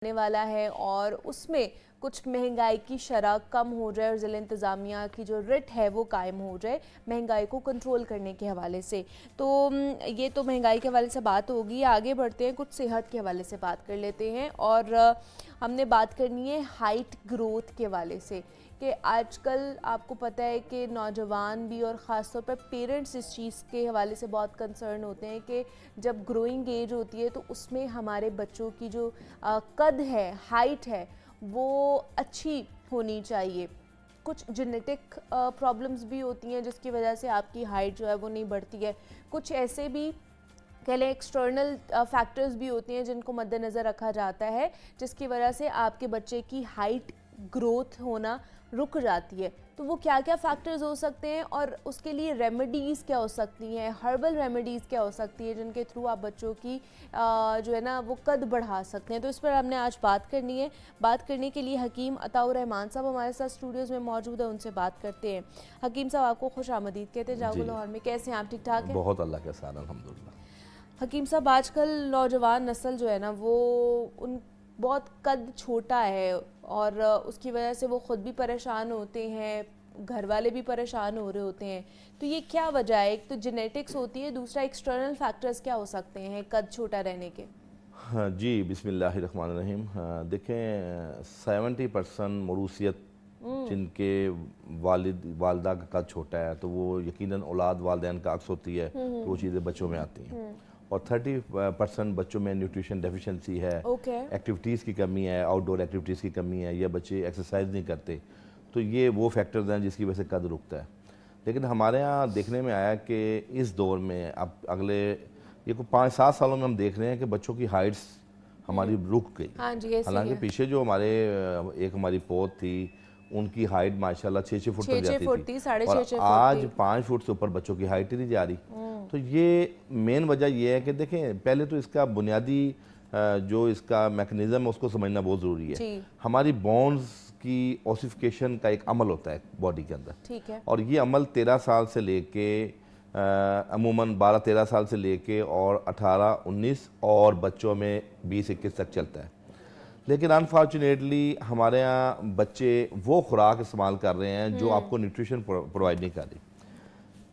آنے والا ہے اور اس میں کچھ مہنگائی کی شرح کم ہو جائے اور ضلع انتظامیہ کی جو رٹ ہے وہ قائم ہو جائے مہنگائی کو کنٹرول کرنے کے حوالے سے. تو یہ تو مہنگائی کے حوالے سے بات ہوگی. آگے بڑھتے ہیں, کچھ صحت کے حوالے سے بات کر لیتے ہیں اور ہم نے بات کرنی ہے ہائٹ گروتھ کے حوالے سے کہ آج کل آپ کو پتہ ہے کہ نوجوان بھی اور خاص طور پر پیرنٹس اس چیز کے حوالے سے بہت کنسرن ہوتے ہیں کہ جب گروئنگ ایج ہوتی ہے تو اس میں ہمارے بچوں کی جو قد ہے, ہائٹ ہے, وہ اچھی ہونی چاہیے. کچھ جینیٹک پرابلمز بھی ہوتی ہیں جس کی وجہ سے آپ کی ہائٹ جو ہے وہ نہیں بڑھتی ہے. کچھ ایسے بھی کہہ لیں ایکسٹرنل فیکٹرز بھی ہوتے ہیں جن کو مد نظر رکھا جاتا ہے جس کی وجہ سے آپ کے بچے کی ہائٹ گروتھ ہونا رک جاتی ہے. تو وہ کیا کیا فیکٹرز ہو سکتے ہیں اور اس کے لیے ریمیڈیز کیا ہو سکتی ہیں, ہربل ریمیڈیز کیا ہو سکتی ہے جن کے تھرو آپ بچوں کی جو ہے نا وہ قد بڑھا سکتے ہیں. تو اس پر ہم نے آج بات کرنی ہے. بات کرنے کے لیے حکیم عطاء الرحمان صاحب ہمارے ساتھ اسٹوڈیوز میں موجود ہیں, ان سے بات کرتے ہیں. حکیم صاحب آپ کو خوش آمدید کہتے ہیں جاگو لاہور میں. کیسے ہیں آپ؟ ٹھیک ٹھاک ہیں؟ بہت اللہ کے احسان الحمدللہ. حکیم صاحب آج کل نوجوان نسل جو ہے نا وہ ان بہت قد چھوٹا ہے اور اس کی وجہ سے وہ خود بھی پریشان ہوتے ہیں, گھر والے بھی پریشان ہو رہے ہوتے ہیں. تو یہ کیا وجہ ہے؟ ایک تو جینیٹکس ہوتی ہے, دوسرا ایکسٹرنل فیکٹرز کیا ہو سکتے ہیں قد چھوٹا رہنے کے؟ جی بسم اللہ الرحمن الرحیم. دیکھیں 70% موروثیت جن کے والد والدہ کا قد چھوٹا ہے تو وہ یقیناً اولاد والدین کا عکس ہوتی ہے تو وہ چیزیں بچوں میں آتی ہیں. اور 30% بچوں میں نیوٹریشن ڈیفیشنسی ہے, ایکٹیویٹیز کی کمی ہے, آؤٹ ڈور ایکٹیویٹیز کی کمی ہے, یا بچے ایکسرسائز نہیں کرتے. تو یہ وہ فیکٹرز ہیں جس کی وجہ سے قد رکتا ہے. لیکن ہمارے ہاں دیکھنے میں آیا کہ اس دور میں اب اگلے یہ کو 5-7 سالوں میں ہم دیکھ رہے ہیں کہ بچوں کی ہائٹس ہماری رک گئی. حالانکہ پیچھے جو ایک ہماری پوت تھی ان کی ہائٹ ماشاءاللہ 6 فٹ تک جاتی تھی اور آج 5 فٹ سے اوپر بچوں کی ہائٹ ہی نہیں جا رہی. تو یہ مین وجہ یہ ہے کہ دیکھیں پہلے تو اس کا بنیادی جو اس کا میکنزم ہے اس کو سمجھنا بہت ضروری ہے. ہماری بونز کی اوسیفیکیشن کا ایک عمل ہوتا ہے باڈی کے اندر, اور یہ عمل 13 سال سے لے کے عموماً 12-13 سال سے لے کے اور 18-19 اور بچوں میں 20-21 تک چلتا ہے. لیکن انفارچونیٹلی ہمارے ہاں بچے وہ خوراک استعمال کر رہے ہیں جو آپ کو نیوٹریشن پرووائڈ نہیں کر رہی.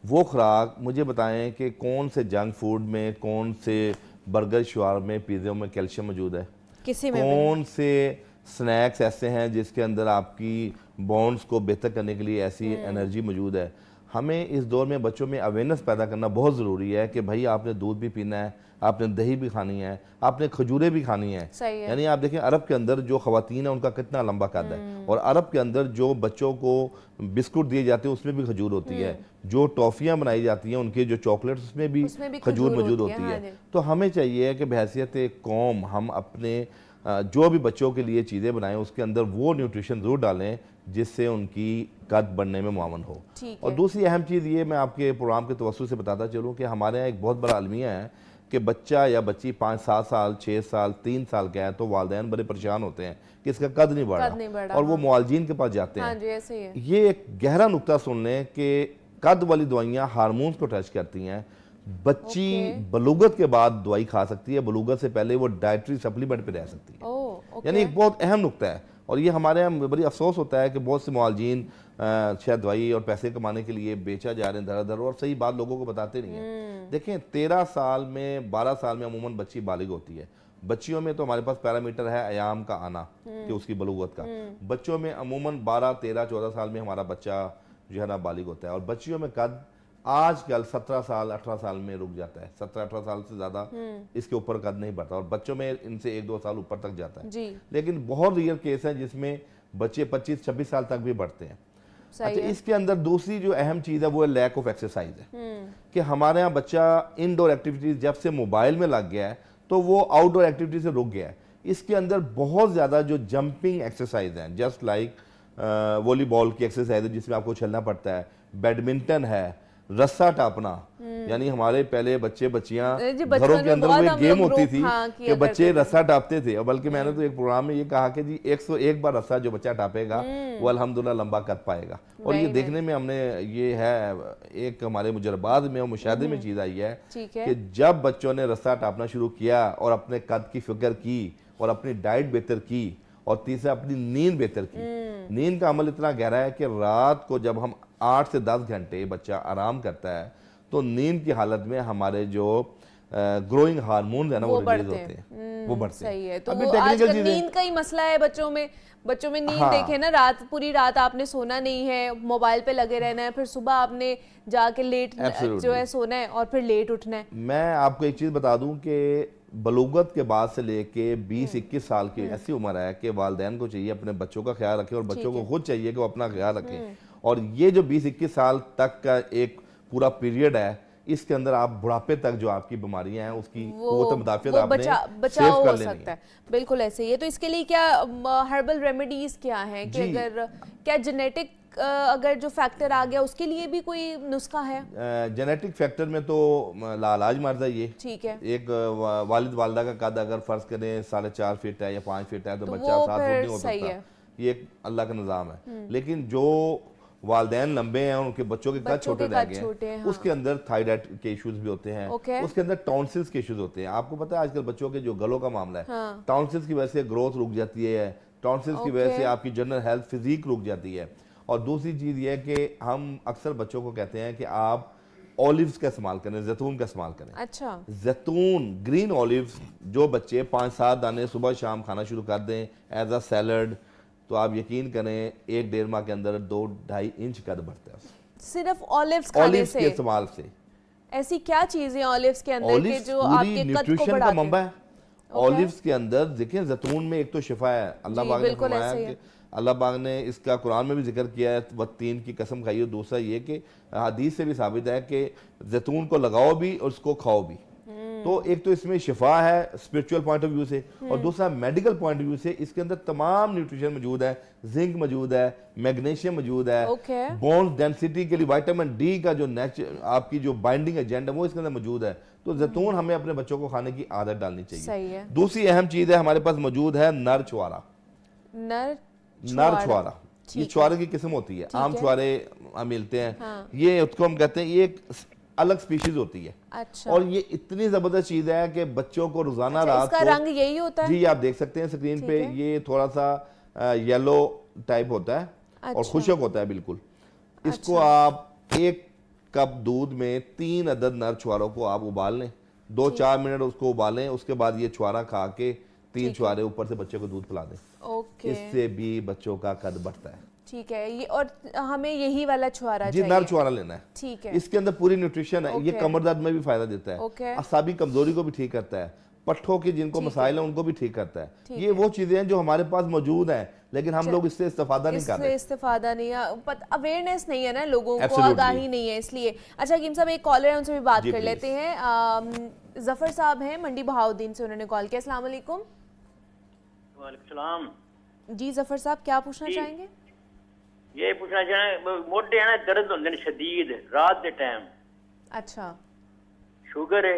وہ خوراک مجھے بتائیں کہ کون سے جنک فوڈ میں, کون سے برگر شاورما پیزوں میں کیلشیم موجود ہے؟ کون سے سنیکس ایسے ہیں جس کے اندر آپ کی بونز کو بہتر کرنے کے لیے ایسی انرجی موجود ہے؟ ہمیں اس دور میں بچوں میں اویئرنیس پیدا کرنا بہت ضروری ہے کہ بھائی آپ نے دودھ بھی پینا ہے, آپ نے دہی بھی کھانی ہے, آپ نے کھجوریں بھی کھانی ہیں. یعنی آپ دیکھیں عرب کے اندر جو خواتین ہیں ان کا کتنا لمبا قد ہے, اور عرب کے اندر جو بچوں کو بسکٹ دیے جاتے ہیں اس میں بھی کھجور ہوتی ہے, جو ٹافیاں بنائی جاتی ہیں ان کے جو چاکلیٹس اس میں بھی کھجور موجود ہوتی ہے. تو ہمیں چاہیے کہ بحیثیت قوم ہم اپنے جو بھی بچوں کے لیے چیزیں بنائیں اس کے اندر وہ نیوٹریشن ضرور ڈالیں جس سے ان کی قد بڑھنے میں معاون ہو. اور دوسری اہم چیز یہ میں آپ کے پروگرام کے توسط سے بتاتا چلوں کہ ہمارے یہاں ایک بہت بڑا المیہ ہے کہ بچہ یا بچی 5-7 سال 6 سال 3 سال کا ہے تو والدین بڑے پریشان ہوتے ہیں کہ اس کا قد نہیں بڑھ رہا اور وہ معالجین کے پاس جاتے ہیں. یہ ایک گہرا نقطہ سن لیں کہ قد والی دوائیاں ہارمونز کو ٹچ کرتی ہیں. بچی بلوغت کے بعد دوائی کھا سکتی ہے, بلوغت سے پہلے وہ ڈائٹری سپلیمنٹ پہ رہ سکتی ہے. یعنی ایک بہت اہم نقطہ ہے, اور یہ ہمارے یہاں بڑی افسوس ہوتا ہے کہ بہت سے معالجین شاید دوائی اور پیسے کمانے کے لیے بیچا جا رہے ہیں در در, اور صحیح بات لوگوں کو بتاتے نہیں ہیں. دیکھیں 13 سال میں 12 سال میں عموماً بچی بالغ ہوتی ہے. بچیوں میں تو ہمارے پاس پیرامیٹر ہے ایام کا آنا کہ اس کی بلوغت کا. بچوں میں عموماً 12 13 14 سال میں ہمارا بچہ جو ہے نا بالغ ہوتا ہے, اور بچیوں میں قد آج کل 17 سال 18 سال میں رک جاتا ہے. 17-18 سال سے زیادہ اس کے اوپر قد نہیں بڑھتا, اور بچوں میں ان سے 1-2 سال اوپر تک جاتا ہے. لیکن بہت ریئر کیس ہیں جس میں بچے 25-26 سال تک بھی بڑھتے ہیں. اچھا, اس کے اندر دوسری جو اہم چیز ہے وہ ہے لیک آف ایکسرسائز ہے کہ ہمارے ہاں بچہ انڈور ایکٹیویٹیز جب سے موبائل میں لگ گیا ہے تو وہ آؤٹ ڈور ایکٹیویٹیز سے رک گیا ہے. اس کے اندر بہت زیادہ جو جمپنگ ایکسرسائز ہیں جسٹ لائک والی بال کی ایکسرسائز ہے جس میں آپ کو چلنا پڑتا ہے, بیڈمنٹن ہے, رسہ ٹاپنا, یعنی ہمارے پہلے بچے بچیاں گھروں کے اندر وہ ایک گیم ہوتی تھی کہ بچے رسہ ٹاپتے تھے, اور بلکہ میں نے تو ایک پروگرام میں یہ کہا کہ جی 101 بار رسہ جو بچہ ٹاپے گا وہ الحمدللہ لمبا قد پائے گا. اور یہ دیکھنے میں ہم نے یہ ہے ایک ہمارے مجربات میں اور مشاہدے میں چیز آئی ہے کہ جب بچوں نے رسہ ٹاپنا شروع کیا اور اپنے قد کی فکر کی اور اپنی ڈائٹ بہتر کی، اور تیسرا اپنی نیند بہتر کی۔ نیند کا عمل اتنا گہرا ہے کہ رات کو جب ہم 8 سے 10 گھنٹے بچہ آرام کرتا ہے تو نیند کی حالت میں ہمارے جو گروئنگ ہارمونز ہیں نا وہ ریلیز ہوتے ہیں، وہ بڑھتے ہیں۔ صحیح ہے، تو آج کل نیند کا ہی مسئلہ ہے بچوں میں نیند دیکھیں نا، پوری رات آپ نے سونا نہیں ہے، موبائل پہ لگے رہنا ہے، پھر صبح آپ نے جا کے لیٹ جو ہے سونا ہے اور پھر لیٹ اٹھنا ہے۔ میں آپ کو ایک چیز بتا دوں کہ بلوغت کے بعد سے لے کے 20-21 سال کی ایسی عمر ہے کہ والدین کو چاہیے اپنے بچوں کا خیال رکھیں، اور بچوں کو خود چاہیے کہ وہ اپنا خیال رکھیں۔ اور یہ جو 20-21 سال تک کا ایک پورا پیریڈ ہے، اس کے اندر آپ بڑھاپے تک جو آپ کی بیماریاں ہیں اس کی قوت مدافعت آپ نے سیو کر لینی ہے۔ بالکل ایسے ہی ہے۔ تو اس کے لیے کیا ہربل ریمیڈیز کیا ہیں کہ اگر کیا جینیٹک اگر جو فیکٹر آ گیا اس کے لیے بھی کوئی نسخہ ہے؟ جینیٹک فیکٹر میں تو لاعلاج مرض ہے یہ۔ ٹھیک ہے، ایک والد والدہ کا قد اگر فرض کریں 4.5 فٹ ہے یا 5 فٹ ہے تو بچہ 7 فٹ نہیں ہو سکتا، یہ ایک اللہ کا نظام ہے۔ لیکن جو والدین لمبے ہیں ان کے بچوں کے قد چھوٹے رہ گئے ہیں، اس کے اندر تھائرائیڈ کے ایشوز بھی ہوتے ہیں، اس کے اندر ٹونسلز کے ایشوز ہوتے ہیں۔ آپ کو پتہ ہے آج کل بچوں کے جو گلوں کا معاملہ ہے، ٹونسلز کی وجہ سے گروتھ رک جاتی ہے، ٹونسلز کی وجہ سے آپ کی جنرل ہیلتھ فزیک رک جاتی ہے۔ اور دوسری چیز یہ ہے کہ ہم اکثر بچوں کو کہتے ہیں کہ آپ اولیوز کا استعمال کریں، زیتون کا استعمال کریں۔ اچھا، زیتون گرین اولیوز جو بچے 5-7 دانے صبح شام کھانا شروع کر دیں ایز اے سیلڈ، تو آپ یقین کریں 1-1.5 ماہ کے اندر 2-2.5 انچ قد بڑھتا ہے صرف اولیوز کھانے سے؟ کے استعمال سے۔ ایسی کیا چیزیں اولیوز کے اندر کہ جو آپ کے قد کو بڑھاتے ہیں؟ منبع ہے اولیوز کے اندر۔ دیکھیں زیتون میں ایک تو شفا ہے، اللہ پاک نے فرمایا کہ اللہ پاک نے اس کا قرآن میں بھی ذکر کیا ہے، والتین کی قسم کھائیے۔ دوسرا یہ کہ حدیث سے بھی ثابت ہے کہ زیتون کو لگاؤ بھی اور اس کو کھاؤ بھی۔ تو ایک تو اس میں شفا ہے اسپرچول پوائنٹ آف ویو سے، اور دوسرا میڈیکل پوائنٹ آف ویو سے اس کے اندر تمام نیوٹریشن موجود ہے، زنک موجود ہے، میگنیشیم موجود ہے، بونز ڈینسٹی کے لیے وائٹامن ڈی کا جو آپ کی جو بائنڈنگ ایجنٹ ہے وہ اس کے اندر موجود ہے۔ تو زیتون ہمیں اپنے بچوں کو کھانے کی عادت ڈالنی چاہیے۔ دوسری اہم چیز ہے ہمارے پاس موجود ہے نر چھوارا۔ نر چھوارا یہ چھوارے کی قسم ہوتی ہے، عام چھوارے ہم ملتے ہیں، یہ اس کو ہم کہتے ہیں یہ ایک الگ سپیشیز ہوتی ہے، اور یہ اتنی زبردست چیز ہے کہ بچوں کو روزانہ رات کو، اس کا رنگ یہی ہوتا ہے؟ جی آپ دیکھ سکتے ہیں سکرین پہ، یہ تھوڑا سا یلو ٹائپ ہوتا ہے اور خشک ہوتا ہے بالکل۔ اس کو آپ 1 کپ دودھ میں 3 عدد نر چھواروں کو آپ ابال لیں، 2-4 منٹ اس کو ابالیں، اس کے بعد یہ چھوارا کھا کے 3 چھوارے اوپر سے بچے کو دودھ پلا دیں، اس سے بھی بچوں کا قد بڑھتا ہے۔ ٹھیک ہے، یہ اور ہمیں یہی والا چھوارا جی چاہیے؟ نر چھوارا لینا ہے۔ ٹھیک ہے، اس کے اندر پوری نیوٹریشن ہے، یہ کمر درد میں بھی فائدہ دیتا ہے، اعصابی کمزوری کو بھی ٹھیک کرتا ہے، پٹھوں کے جن کو مسائل ہیں ان کو بھی ٹھیک کرتا ہے۔ یہ وہ چیزیں ہیں جو ہمارے پاس موجود ہیں لیکن ہم لوگ اس سے استفادہ نہیں کر رہے، استفادہ نہیں ہے، اویئرنیس نہیں ہے نا لوگوں کو، آگاہی نہیں ہے اس لیے۔ اچھا حکیم صاحب ایک کالر ہے، ان سے بھی بات کر لیتے ہیں۔ ظفر صاحب ہیں منڈی بہاؤدین سے، انہوں نے کال کیا۔ السلام علیکم۔ وعلیکم السلام۔ جی ظفر صاحب کیا پوچھنا چاہیں گے؟ یہ پوچھنا چاہیں موڈے ہیں درد ہوندے نے شدید رات دے ٹائم۔ اچھا، شوگر ہے؟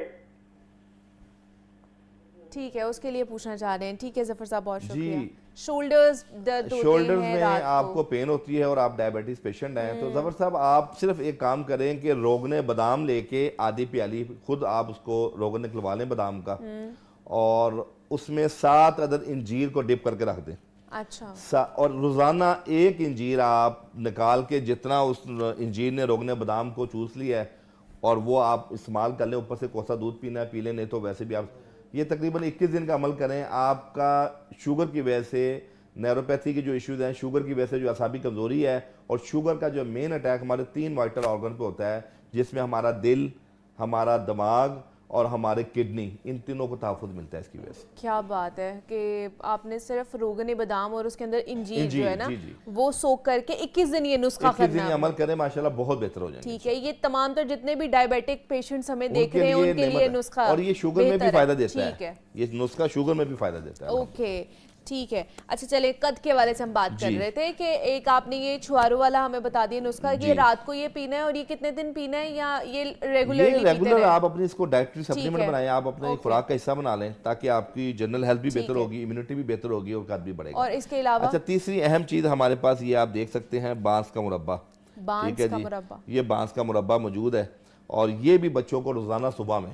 ٹھیک ہے، اس کے لیے پوچھنا چاہ رہے ہیں۔ ٹھیک ہے ظفر صاحب، بہت شکریہ۔ شولڈرز درد ہوتے شولڈرز ہیں میں رات آپ کو پین ہوتی ہے اور آپ ڈائبٹیز پیشنٹ ہیں تو ظفر صاحب آپ صرف ایک کام کریں کہ روغن بادام لے کے آدھی پیالی خود آپ اس کو روغن نکلوا لیں بادام کا، اور اس میں 7 عدد انجیر کو ڈپ کر کے رکھ دیں۔ اچھا، اور روزانہ 1 انجیر آپ نکال کے جتنا اس انجیر نے روغن بادام کو چوس لیا ہے اور وہ آپ استعمال کر لیں، اوپر سے کوسا دودھ پینا ہے پی لیں، نہیں تو ویسے بھی آپ یہ تقریباً 21 دن کا عمل کریں۔ آپ کا شوگر کی وجہ سے نیوروپیتھی کی جو ایشوز ہیں، شوگر کی وجہ سے جو اعصابی کمزوری ہے، اور شوگر کا جو مین اٹیک ہمارے 3 وائٹل آرگن پہ ہوتا ہے جس میں ہمارا دل، ہمارا دماغ اور ہمارے کڈنی، ان تینوں کو تحفظ ملتا ہے اس کی وجہ سے۔ کیا بات ہے کہ آپ نے صرف روغن بادام اور اس کے اندر انجیر جو ہے نا وہ سوک کر کے 21 دن یہ نسخہ کرنا ہے، 21 دن عمل کریں، ماشاءاللہ بہت بہتر ہو جائیں گے۔ ٹھیک ہے، یہ تمام تر جتنے بھی ڈائبیٹک پیشنٹس ہمیں دیکھ رہے ہیں ان کے لیے نسخہ، اور یہ شوگر میں بھی فائدہ دیتا ٹھیک ہے، یہ نسخہ شوگر میں بھی فائدہ دیتا ہے۔ اوکے ٹھیک ہے۔ اچھا چلیں، قد کے حوالے سے ہم بات کر رہے تھے کہ ایک آپ نے یہ چھواروں والا ہمیں بتا دیا نسخہ کہ رات کو یہ پینا ہے، اور یہ کتنے دن پینا ہے یا یہ ریگولر آپ اپنی اس کو ڈائٹری سپلیمنٹ بنائیں، آپ اپنے خوراک کا حصہ بنا لیں تاکہ آپ کی جنرل ہیلتھ بھی بہتر ہوگی، امیونٹی بھی بہتر ہوگی اور قد بھی بڑھے گا۔ اور اس کے علاوہ اچھا تیسری اہم چیز ہمارے پاس یہ آپ دیکھ سکتے ہیں بانس کا مربع، ٹھیک ہے جی، یہ بانس کا مربع موجود ہے، اور یہ بھی بچوں کو روزانہ صبح میں